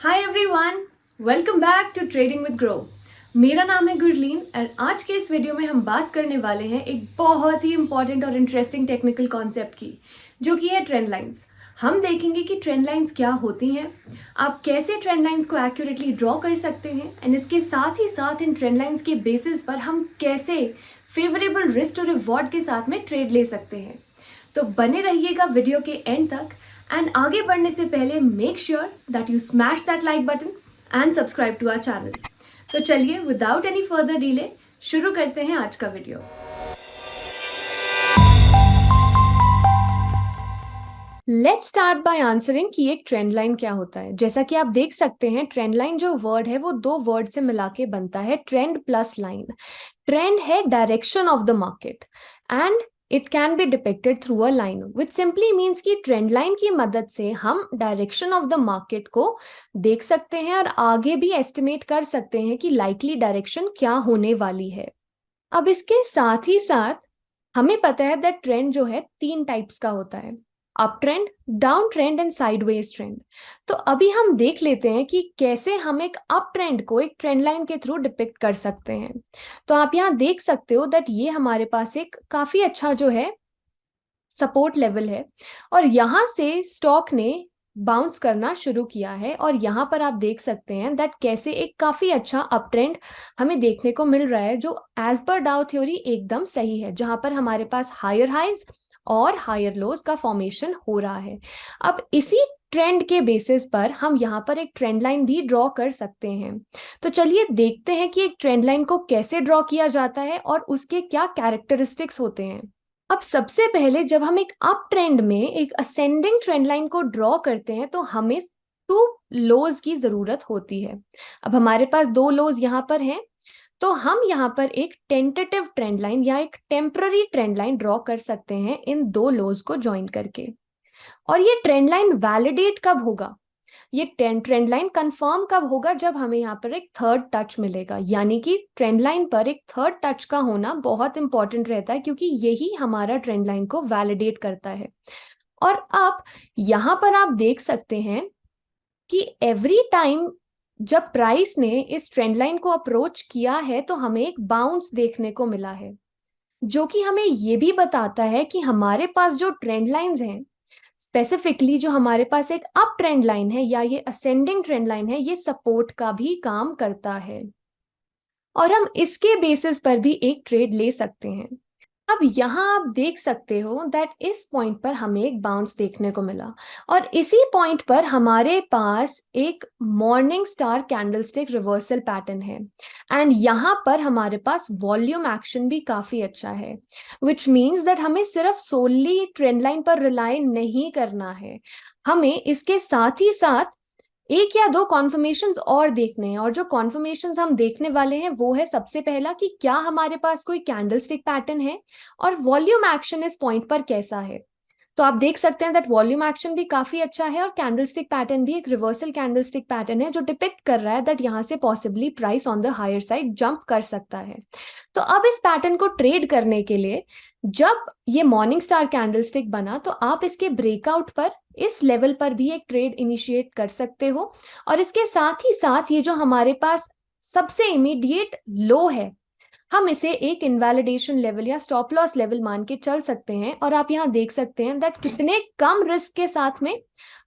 Hi everyone, welcome back to trading with Groww. मेरा नाम है गुरलीन और आज के इस वीडियो में हम बात करने वाले हैं एक बहुत ही इंपॉर्टेंट और इंटरेस्टिंग टेक्निकल कॉन्सेप्ट की, जो कि है ट्रेंड लाइंस। हम देखेंगे कि ट्रेंड लाइंस क्या होती हैं, आप कैसे ट्रेंड लाइंस को एक्यूरेटली ड्रॉ कर सकते हैं एंड इसके साथ ही साथ इन ट्रेंड लाइंस के बेसिस पर हम कैसे फेवरेबल रिस्क टू रिवॉर्ड के साथ में ट्रेड ले सकते हैं। तो बने रहिएगा वीडियो के एंड तक एंड आगे बढ़ने से पहले make sure that you smash that like button and subscribe to our channel. तो चलिए विदाउट एनी फर्दर डिले शुरू करते हैं आज का video. Let's start by answering कि एक ट्रेंड लाइन क्या होता है। जैसा कि आप देख सकते हैं, ट्रेंड लाइन जो वर्ड है वो दो वर्ड से मिला के बनता है, ट्रेंड प्लस लाइन। ट्रेंड है direction of the market and it can be depicted through a line, which simply means कि ट्रेंड लाइन की मदद से हम डायरेक्शन ऑफ द मार्केट को देख सकते हैं और आगे भी एस्टिमेट कर सकते हैं कि लाइकली डायरेक्शन क्या होने वाली है। अब इसके साथ ही साथ हमें पता है दैट ट्रेंड जो है तीन टाइप्स का होता है, up trend, down trend and sideways trend. तो अभी हम देख लेते हैं कि कैसे हम एक अप ट्रेंड को एक ट्रेंड लाइन के थ्रू डिपिक्ट कर सकते हैं। तो आप यहाँ देख सकते हो दैट ये हमारे पास एक काफी अच्छा जो है सपोर्ट लेवल है और यहाँ से स्टॉक ने बाउंस करना शुरू किया है और यहाँ पर आप देख सकते हैं दैट कैसे एक काफी अच्छा अप ट्रेंड हमें देखने को मिल रहा है, जो एज पर डाउ थ्योरी एकदम सही है, जहां पर हमारे पास हायर हाइज और हायर लोज का फॉर्मेशन हो रहा है। अब इसी ट्रेंड के बेसिस पर हम यहाँ पर एक ट्रेंड लाइन भी ड्रॉ कर सकते हैं। तो चलिए देखते हैं कि एक ट्रेंड लाइन को कैसे ड्रॉ किया जाता है और उसके क्या कैरेक्टरिस्टिक्स होते हैं। अब सबसे पहले जब हम एक अप ट्रेंड में एक असेंडिंग ट्रेंड लाइन को ड्रॉ करते हैं तो हमें टू लोज की जरूरत होती है। अब हमारे पास दो लोज यहाँ पर हैं, तो हम यहाँ पर एक टेंटेटिव ट्रेंड लाइन या एक टेम्पररी ट्रेंड लाइन ड्रॉ कर सकते हैं इन दो लोज को ज्वाइन करके। और ये ट्रेंड लाइन वैलिडेट कब होगा, ये ट्रेंड लाइन कंफर्म कब होगा, जब हमें यहाँ पर एक थर्ड टच मिलेगा। यानी कि ट्रेंड लाइन पर एक थर्ड टच का होना बहुत इंपॉर्टेंट रहता है, क्योंकि यही हमारा ट्रेंड लाइन को वैलिडेट करता है। और अब यहाँ पर आप देख सकते हैं कि एवरी टाइम जब प्राइस ने इस ट्रेंड लाइन को अप्रोच किया है तो हमें एक बाउंस देखने को मिला है, जो कि हमें ये भी बताता है कि हमारे पास जो ट्रेंड लाइंस हैं, स्पेसिफिकली जो हमारे पास एक अप ट्रेंड लाइन है या ये असेंडिंग ट्रेंड लाइन है, ये सपोर्ट का भी काम करता है और हम इसके बेसिस पर भी एक ट्रेड ले सकते हैं। अब यहाँ आप देख सकते हो दैट इस पॉइंट पर हमें एक बाउंस देखने को मिला और इसी पॉइंट पर हमारे पास एक morning star candlestick reversal pattern है एंड यहाँ पर हमारे पास वॉल्यूम एक्शन भी काफी अच्छा है, विच मीन्स दैट हमें सिर्फ सोली ट्रेंड लाइन पर रिलाई नहीं करना है, हमें इसके साथ ही साथ एक या दो कॉन्फर्मेशंस और देखने हैं। और जो कॉन्फर्मेशंस हम देखने वाले हैं वो है, सबसे पहला कि क्या हमारे पास कोई कैंडलस्टिक पैटर्न है और वॉल्यूम एक्शन इस पॉइंट पर कैसा है। तो आप देख सकते हैं दैट वॉल्यूम एक्शन भी काफी अच्छा है और कैंडलस्टिक पैटर्न भी एक रिवर्सल कैंडलस्टिक पैटर्न है, जो डिपिक्ट कर रहा है दैट यहाँ से possibly price on the higher side jump कर सकता है। तो अब इस पैटर्न को ट्रेड करने के लिए जब ये मॉर्निंग स्टार कैंडलस्टिक बना तो आप इसके ब्रेकआउट पर इस लेवल पर भी एक ट्रेड इनिशिएट कर सकते हो और इसके साथ ही साथ ये जो हमारे पास सबसे इमीडिएट लो है, हम इसे एक इनवैलिडेशन लेवल या स्टॉप लॉस लेवल मान के चल सकते हैं। और आप यहाँ देख सकते हैं दैट कितने कम रिस्क के साथ में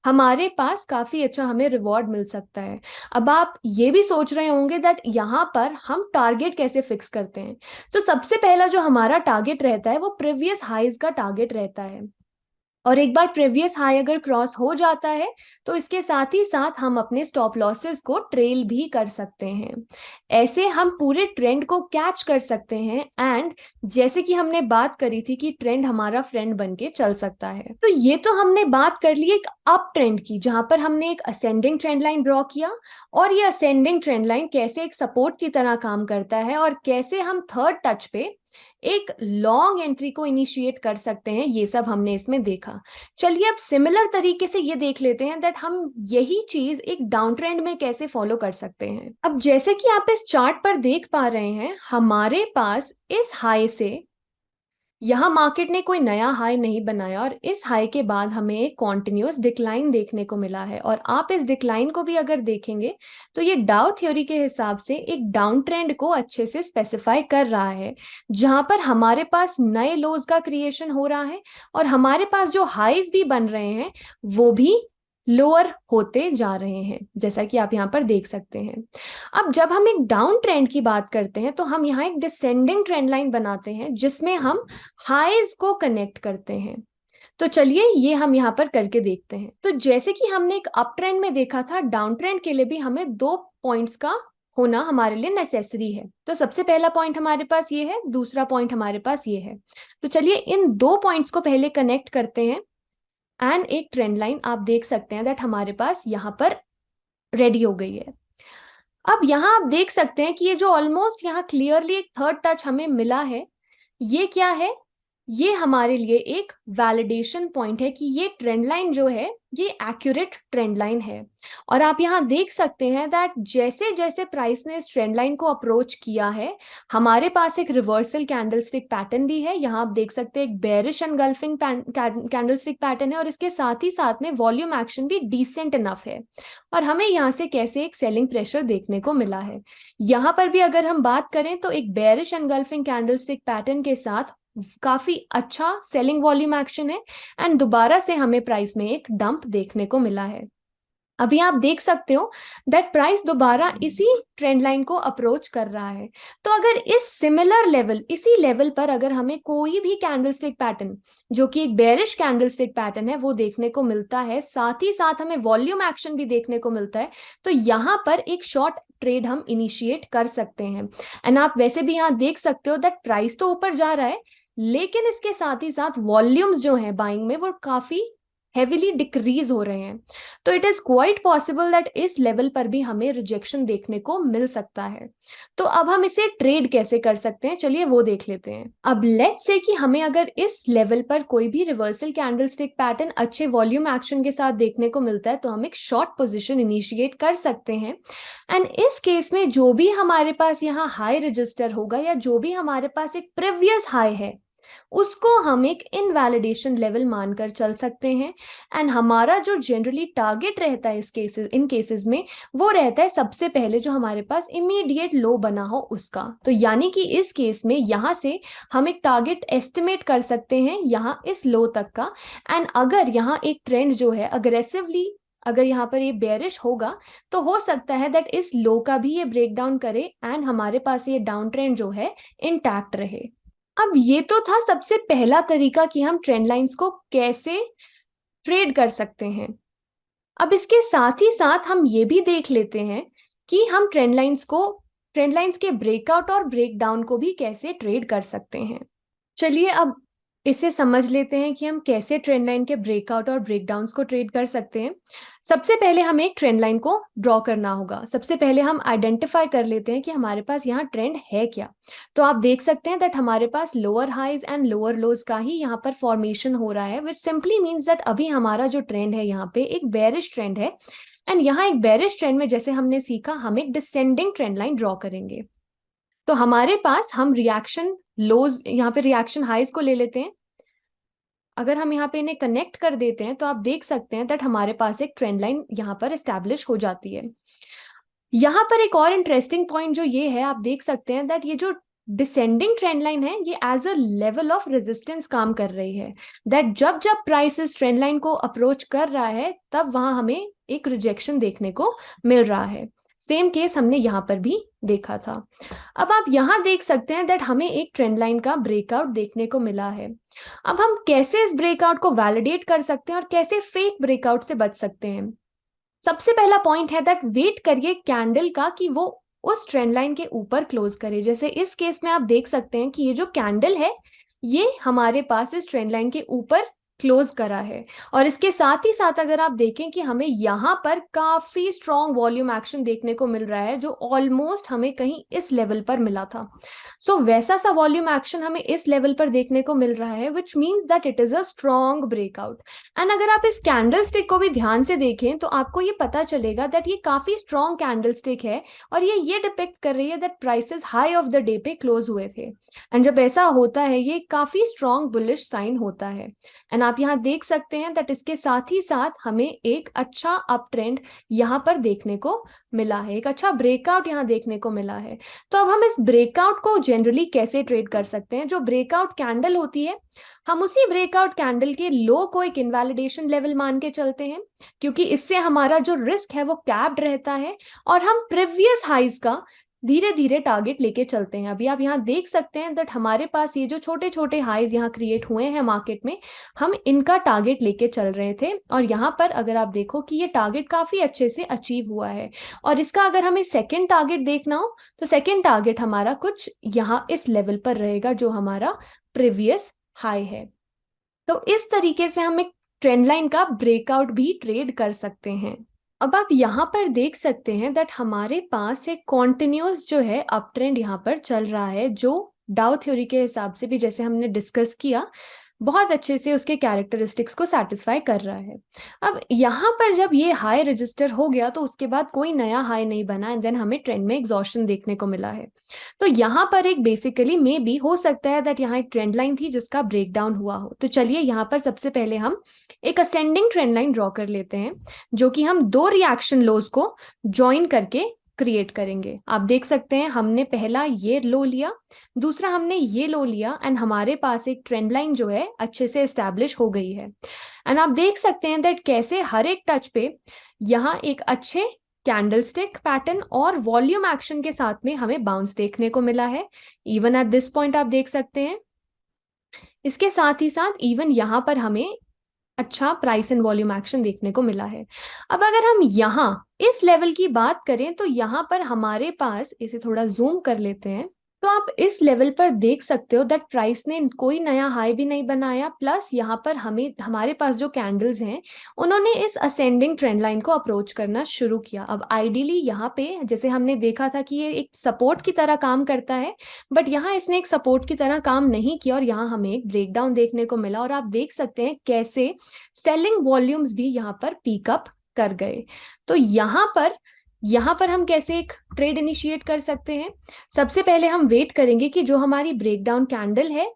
हमारे पास काफी अच्छा हमें रिवॉर्ड मिल सकता है। अब आप ये भी सोच रहे होंगे दैट यहाँ पर हम टारगेट कैसे फिक्स करते हैं। तो सबसे पहला जो हमारा टारगेट रहता है वो प्रीवियस हाईज का टारगेट रहता है और एक बार प्रीवियस हाई अगर क्रॉस हो जाता है तो इसके साथ ही साथ हम अपने स्टॉप लॉसेस को ट्रेल भी कर सकते हैं। ऐसे हम पूरे ट्रेंड को कैच कर सकते हैं एंड जैसे कि हमने बात करी थी कि ट्रेंड हमारा फ्रेंड बन के चल सकता है। तो ये तो हमने बात कर ली एक अप ट्रेंड की, जहां पर हमने एक असेंडिंग ट्रेंड लाइन ड्रॉ किया और ये असेंडिंग ट्रेंड लाइन कैसे एक सपोर्ट की तरह काम करता है और कैसे हम थर्ड टच पे एक लॉन्ग एंट्री को इनिशिएट कर सकते हैं, ये सब हमने इसमें देखा। चलिए अब सिमिलर तरीके से ये देख लेते हैं दैट हम यही चीज एक डाउन ट्रेंड में कैसे फॉलो कर सकते हैं। अब जैसे कि आप इस चार्ट पर देख पा रहे हैं, हमारे पास इस हाई से यहाँ मार्केट ने कोई नया हाई नहीं बनाया और इस हाई के बाद हमें एक कॉन्टिन्यूअस डिक्लाइन देखने को मिला है। और आप इस डिक्लाइन को भी अगर देखेंगे तो ये डाउ थ्योरी के हिसाब से एक डाउन ट्रेंड को अच्छे से स्पेसिफाई कर रहा है, जहां पर हमारे पास नए लोज का क्रिएशन हो रहा है और हमारे पास जो हाईज भी बन रहे हैं वो भी लोअर होते जा रहे हैं, जैसा कि आप यहाँ पर देख सकते हैं। अब जब हम एक डाउन ट्रेंड की बात करते हैं तो हम यहाँ एक डिसेंडिंग ट्रेंड लाइन बनाते हैं जिसमें हम हाईज को कनेक्ट करते हैं। तो चलिए ये हम यहाँ पर करके देखते हैं। तो जैसे कि हमने एक अप ट्रेंड में देखा था, डाउन ट्रेंड के लिए भी हमें 2 पॉइंट्स का होना हमारे लिए नेसेसरी है। तो सबसे पहला पॉइंट हमारे पास ये है, दूसरा पॉइंट हमारे पास ये है। तो चलिए इन 2 पॉइंट्स को पहले कनेक्ट करते हैं एंड एक ट्रेंड लाइन आप देख सकते हैं दैट हमारे पास यहाँ पर रेडी हो गई है। अब यहाँ आप देख सकते हैं कि ये जो ऑलमोस्ट यहाँ क्लियरली एक थर्ड टच हमें मिला है, ये क्या है? ये हमारे लिए एक वैलिडेशन पॉइंट है कि ये ट्रेंड लाइन जो है ये एक्यूरेट ट्रेंड लाइन है। और आप यहाँ देख सकते हैं दैट जैसे जैसे प्राइस ने इस ट्रेंड लाइन को अप्रोच किया है, हमारे पास एक रिवर्सल कैंडलस्टिक पैटर्न भी है। यहाँ आप देख सकते हैं एक बेरिश एनगल्फिंग कैंडलस्टिक पैटर्न है और इसके साथ ही साथ में वॉल्यूम एक्शन भी डिसेंट इनफ है। और हमें यहाँ से कैसे एक सेलिंग प्रेशर देखने को मिला है। यहाँ पर भी अगर हम बात करें तो एक बेरिश एनगल्फिंग कैंडलस्टिक पैटर्न के साथ काफी अच्छा सेलिंग वॉल्यूम एक्शन है एंड दोबारा से हमें प्राइस में एक डंप देखने को मिला है। अभी आप देख सकते हो दैट प्राइस दोबारा इसी ट्रेंड लाइन को अप्रोच कर रहा है। तो अगर इस सिमिलर लेवल, इसी लेवल पर अगर हमें कोई भी कैंडलस्टिक पैटर्न जो कि एक बेरिश कैंडलस्टिक पैटर्न है वो देखने को मिलता है, साथ ही साथ हमें वॉल्यूम एक्शन भी देखने को मिलता है, तो यहाँ पर एक शॉर्ट ट्रेड हम इनिशिएट कर सकते हैं। एंड आप वैसे भी यहाँ देख सकते हो दैट प्राइस तो ऊपर जा रहा है लेकिन इसके साथ ही साथ वॉल्यूम्स जो है बाइंग में वो काफी हेविली डिक्रीज हो रहे हैं। तो it is quite possible that इस लेवल पर भी हमें रिजेक्शन देखने को मिल सकता है। तो अब हम इसे ट्रेड कैसे कर सकते हैं, चलिए वो देख लेते हैं। अब लेट्स से कि हमें अगर इस लेवल पर कोई भी रिवर्सल कैंडलस्टिक पैटर्न अच्छे वॉल्यूम एक्शन के साथ देखने को मिलता है तो हम एक शॉर्ट पोजीशन इनिशिएट कर सकते हैं। एंड इस केस में जो भी हमारे पास यहाँ हाई रजिस्टर होगा या जो भी हमारे पास एक प्रीवियस हाई है उसको हम एक इनवैलिडेशन लेवल मानकर चल सकते हैं। एंड हमारा जो जनरली टारगेट रहता है इन केसेस में वो रहता है सबसे पहले जो हमारे पास इमीडिएट लो बना हो उसका। तो यानी कि इस केस में यहाँ से हम एक टारगेट एस्टिमेट कर सकते हैं यहाँ इस लो तक का। एंड अगर यहाँ एक ट्रेंड जो है अग्रेसिवली अगर यहाँ पर ये बेरिश होगा तो हो सकता है दैट इस लो का भी ये ब्रेक डाउन करे एंड हमारे पास ये डाउन ट्रेंड जो है इंटैक्ट रहे। अब ये तो था सबसे पहला तरीका कि हम ट्रेंड लाइंस को कैसे ट्रेड कर सकते हैं। अब इसके साथ ही साथ हम ये भी देख लेते हैं कि हम ट्रेंड लाइंस के ब्रेकआउट और ब्रेकडाउन को भी कैसे ट्रेड कर सकते हैं। चलिए अब इसे समझ लेते हैं कि हम कैसे ट्रेंड लाइन के ब्रेकआउट और ब्रेकडाउन्स को ट्रेड कर सकते हैं। सबसे पहले हमें एक ट्रेंड लाइन को ड्रॉ करना होगा। सबसे पहले हम आइडेंटिफाई कर लेते हैं कि हमारे पास यहाँ ट्रेंड है क्या। तो आप देख सकते हैं दैट हमारे पास lower highs and lower lows का ही यहाँ पर फॉर्मेशन हो रहा है, विच सिंपली मीन्स दैट अभी हमारा जो ट्रेंड है यहाँ पे एक बेरिश ट्रेंड है। एंड यहाँ एक बेरिश ट्रेंड में जैसे हमने सीखा हम एक डिसेंडिंग ट्रेंड लाइन ड्रॉ करेंगे। तो हमारे पास हम रिएक्शन लोज यहाँ पे रिएक्शन हाइज को ले लेते हैं। अगर हम यहाँ पे इन्हें कनेक्ट कर देते हैं तो आप देख सकते हैं दैट हमारे पास एक ट्रेंड लाइन यहाँ पर एस्टैब्लिश हो जाती है। यहाँ पर एक और इंटरेस्टिंग पॉइंट जो ये है, आप देख सकते हैं दैट ये जो डिसेंडिंग ट्रेंड लाइन है ये as a level of resistance काम कर रही है। दैट जब जब प्राइस इस ट्रेंड लाइन को अप्रोच कर रहा है तब वहां हमें एक रिजेक्शन देखने को मिल रहा है। सेम केस हमने यहाँ पर भी देखा था। अब आप यहाँ देख सकते हैं दैट हमें एक ट्रेंड लाइन का ब्रेकआउट देखने को मिला है। अब हम कैसे इस ब्रेकआउट को वैलिडेट कर सकते हैं और कैसे फेक ब्रेकआउट से बच सकते हैं। सबसे पहला पॉइंट है दैट वेट करिए कैंडल का कि वो उस ट्रेंड लाइन के ऊपर क्लोज करे। जैसे इस केस में आप देख सकते हैं कि ये जो कैंडल है ये हमारे पास इस ट्रेंड लाइन के ऊपर क्लोज करा है। और इसके साथ ही साथ अगर आप देखें कि हमें यहाँ पर काफी स्ट्रॉन्ग वॉल्यूम एक्शन देखने को मिल रहा है, जो ऑलमोस्ट हमें कहीं इस लेवल पर मिला था। सो वैसा सा वॉल्यूम एक्शन हमें इस लेवल पर देखने को मिल रहा है, which means that it is a strong breakout. And अगर आप इस कैंडल स्टिक को भी ध्यान से देखें तो आपको ये पता चलेगा दैट ये काफी स्ट्रॉन्ग कैंडल स्टिक है, और ये डिपिक्ट कर रही है that prices high of the day पे क्लोज हुए थे। एंड जब ऐसा होता है ये काफी स्ट्रॉन्ग बुलिश साइन होता है। एंड आप यहाँ देख सकते हैं दैट इसके साथ ही साथ हमें एक अच्छा अप ट्रेंड यहाँ पर देखने को मिला है, एक अच्छा ब्रेकआउट यहाँ देखने को मिला है। तो अब हम इस ब्रेकआउट को जनरली कैसे ट्रेड कर सकते हैं? जो ब्रेकआउट कैंडल होती है, हम उसी ब्रेकआउट कैंडल के लो को एक इनवैलिडेशन लेवल मान के चलते हैं, क्योंकि इससे हमारा जो रिस्क है वो कैप्ड रहता है, और हम प्रीवियस हाइज का धीरे धीरे टारगेट लेके चलते हैं। अभी आप यहाँ देख सकते हैं दैट हमारे पास ये जो छोटे छोटे हाइज यहाँ क्रिएट हुए हैं मार्केट में, हम इनका टारगेट लेके चल रहे थे, और यहाँ पर अगर आप देखो कि ये टारगेट काफी अच्छे से अचीव हुआ है। और इसका अगर हमें सेकेंड टारगेट देखना हो तो सेकेंड टारगेट हमारा कुछ यहाँ इस लेवल पर रहेगा, जो हमारा प्रीवियस हाई है। तो इस तरीके से हम एक ट्रेंड लाइन का ब्रेकआउट भी ट्रेड कर सकते हैं। अब आप यहाँ पर देख सकते हैं दैट हमारे पास एक कॉन्टिन्यूस जो है अप ट्रेंड यहाँ पर चल रहा है, जो डाउ थ्योरी के हिसाब से भी, जैसे हमने डिस्कस किया, बहुत अच्छे से उसके कैरेक्टरिस्टिक्स को सेटिस्फाई कर रहा है। अब यहाँ पर जब ये हाई रजिस्टर हो गया तो उसके बाद कोई नया हाई नहीं बना, एंड देन हमें ट्रेंड में एग्जॉशन देखने को मिला है। तो यहाँ पर एक बेसिकली मे बी हो सकता है दैट यहाँ एक ट्रेंड लाइन थी जिसका ब्रेकडाउन हुआ हो। तो चलिए यहाँ पर सबसे पहले हम एक असेंडिंग ट्रेंड लाइन ड्रॉ कर लेते हैं, जो कि हम दो रिएक्शन लोज को ज्वाइन करके क्रिएट करेंगे। आप देख सकते हैं हमने पहला ये लो लिया, दूसरा हमने ये लो लिया, एंड हमारे पास एक ट्रेंड लाइन जो है अच्छे से एस्टैब्लिश हो गई है। एंड आप देख सकते हैं दैट कैसे हर एक टच पे यहाँ एक अच्छे कैंडलस्टिक पैटर्न और वॉल्यूम एक्शन के साथ में हमें बाउंस देखने को मिला है। इवन एट दिस पॉइंट आप देख सकते हैं। इसके साथ ही साथ इवन यहाँ पर हमें अच्छा प्राइस एंड वॉल्यूम एक्शन देखने को मिला है। अब अगर हम यहाँ इस लेवल की बात करें तो यहाँ पर हमारे पास, इसे थोड़ा जूम कर लेते हैं, तो आप इस लेवल पर देख सकते हो दैट प्राइस ने कोई नया हाई भी नहीं बनाया, प्लस यहाँ पर हमारे पास जो कैंडल्स हैं उन्होंने इस असेंडिंग ट्रेंड लाइन को अप्रोच करना शुरू किया। अब आइडियली यहाँ पे जैसे हमने देखा था कि ये एक सपोर्ट की तरह काम करता है, बट यहाँ इसने एक सपोर्ट की तरह काम नहीं किया, और यहाँ हमें एक ब्रेकडाउन देखने को मिला। और आप देख सकते हैं कैसे सेलिंग वॉल्यूम्स भी यहाँ पर पिकअप कर गए। तो यहाँ पर हम कैसे एक ट्रेड इनिशिएट कर सकते हैं? सबसे पहले हम वेट करेंगे कि जो हमारी ब्रेकडाउन कैंडल है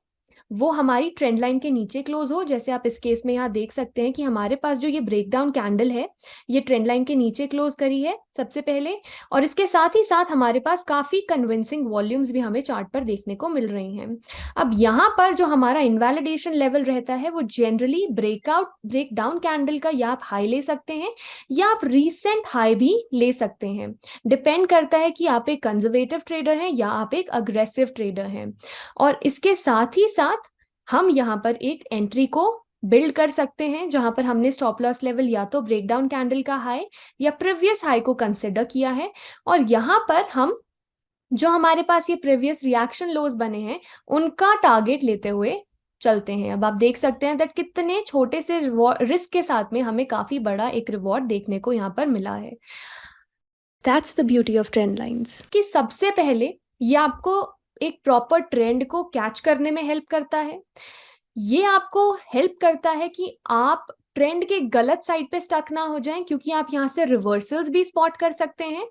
वो हमारी ट्रेंड लाइन के नीचे क्लोज हो। जैसे आप इस केस में यहाँ देख सकते हैं कि हमारे पास जो ये ब्रेकडाउन कैंडल है ये ट्रेंड लाइन के नीचे क्लोज करी है सबसे पहले, और इसके साथ ही साथ हमारे पास काफी कन्विंसिंग वॉल्यूम्स भी हमें चार्ट पर देखने को मिल रही हैं। अब यहाँ पर जो हमारा इनवैलिडेशन लेवल रहता है वो जनरली ब्रेकडाउन कैंडल का या आप हाई ले सकते हैं या आप रीसेंट हाई भी ले सकते हैं। डिपेंड करता है कि आप एक कंजर्वेटिव ट्रेडर हैं या आप एक अग्रेसिव ट्रेडर हैं। और इसके साथ ही साथ हम यहाँ पर एक एंट्री को बिल्ड कर सकते हैं, जहां पर हमने स्टॉप लॉस लेवल या तो ब्रेकडाउन कैंडल का हाई या प्रीवियस हाई को कंसिडर किया है, और यहाँ पर हम जो हमारे पास ये प्रीवियस रिएक्शन लोज बने हैं उनका टारगेट लेते हुए चलते हैं। अब आप देख सकते हैं दैट कितने छोटे से रिस्क के साथ में हमें काफी बड़ा एक रिवॉर्ड देखने को यहाँ पर मिला है। That's the beauty of trend lines, कि सबसे पहले ये आपको एक प्रॉपर ट्रेंड को कैच करने में हेल्प करता है। ये आपको हेल्प करता है कि आप ट्रेंड के गलत साइड पे स्टक ना हो जाएं, क्योंकि आप यहाँ से रिवर्सल्स भी स्पॉट कर सकते हैं।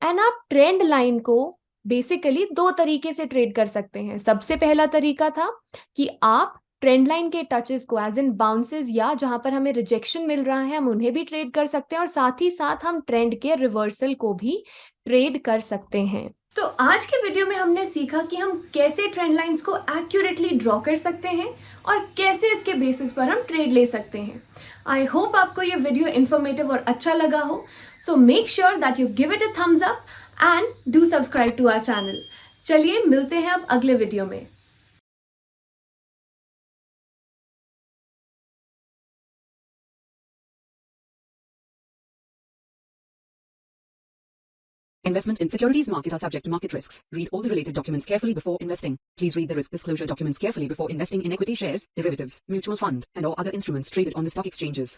एंड आप ट्रेंड लाइन को बेसिकली दो तरीके से ट्रेड कर सकते हैं। सबसे पहला तरीका था कि आप ट्रेंड लाइन के टचेस को एज इन बाउंसेस या जहां पर हमें रिजेक्शन मिल रहा है हम उन्हें भी ट्रेड कर सकते हैं, और साथ ही साथ हम ट्रेंड के रिवर्सल को भी ट्रेड कर सकते हैं। तो आज के वीडियो में हमने सीखा कि हम कैसे ट्रेंड लाइंस को एक्यूरेटली ड्रॉ कर सकते हैं और कैसे इसके बेसिस पर हम ट्रेड ले सकते हैं। आई होप आपको ये वीडियो इन्फॉर्मेटिव और अच्छा लगा हो। So make sure that you give it a thumbs up and do subscribe to our channel. चलिए मिलते हैं अब अगले वीडियो में। Investment in securities market are subject to market risks. Read all the related documents carefully before investing. Please read the risk disclosure documents carefully before investing in equity shares, derivatives, mutual fund, and or other instruments traded on the stock exchanges.